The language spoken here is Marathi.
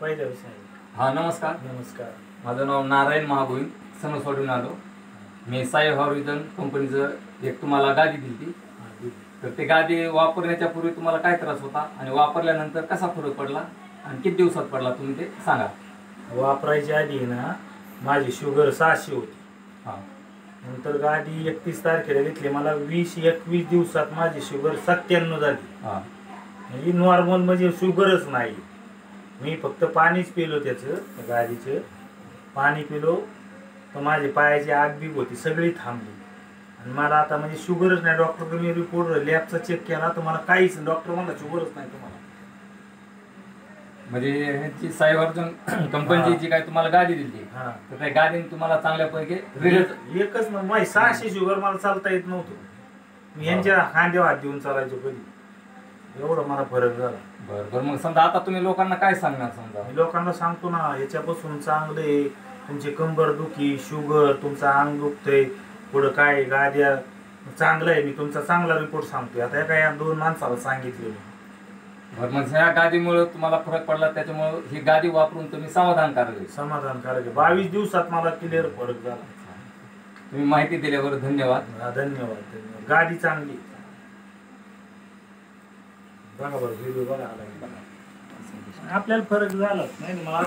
पहिल्या विषयी. हा नमस्कार. नमस्कार. माझं नाव नारायण महागोविंद, सणसवाडून आलो. मी साई हॉरिझन कंपनीचं एक तुम्हाला गादी दिली. तर ते गादी वापरण्याच्या पूर्वी तुम्हाला काय त्रास होता आणि वापरल्यानंतर कसा फरक पडला आणि किती दिवसात पडला तुम्ही ते सांगा. वापरायच्या आधी ना माझी शुगर 600 होती. हां. नंतर गादी 31 तारखेला घेतली, मला 20-21 दिवसात माझी शुगर 97 झाली. हां. म्हणजे नॉर्मल, म्हणजे शुगरच नाही. मी फक्त पाणीच पिलो, त्याचं गादीचं पाणी पिलो तर माझी पायाची आग बीग होती सगळी थांबली आणि मला आता म्हणजे शुगरच नाही. डॉक्टरकडे मी रिपोर्ट लॅबचा चेक केला तर मला काहीच, डॉक्टर म्हणला शुगरच नाही तुम्हाला. म्हणजे ह्याची साई हॉरिझन कंपनीची जी काय तुम्हाला गादी दिली तर त्या गादीने तुम्हाला चांगल्यापैकी रिझल्ट. एकच ना, माझी 600 शुगर, मला चालता येत नव्हतं. मी यांच्या खांद्यावर हात देऊन चालायचो कधी. एवढा मला फरक झाला. बरं. मग समजा आता तुम्ही लोकांना काय सांगणार? समजा मी लोकांना सांगतो ना, याच्यापासून चांगले तुमची कंबर दुखी, शुगर, तुमचं अंग दुखतंय, पुढं काय गाद्या चांगलं आहे. मी तुमचा चांगला रिपोर्ट सांगतोय. आता एका 2 माणसाला सांगितले. बरं. मग ह्या गादीमुळे तुम्हाला फरक पडला, त्याच्यामुळे ही गादी वापरून तुम्ही समाधानकारक 22 दिवसात मला क्लिअर फरक झाला. तुम्ही माहिती दिल्याबरोबर धन्यवाद. धन्यवाद. गादी चांगली. बघा बरं, व्हिडिओ बघा, आपल्याला फरक झाला नाही मला.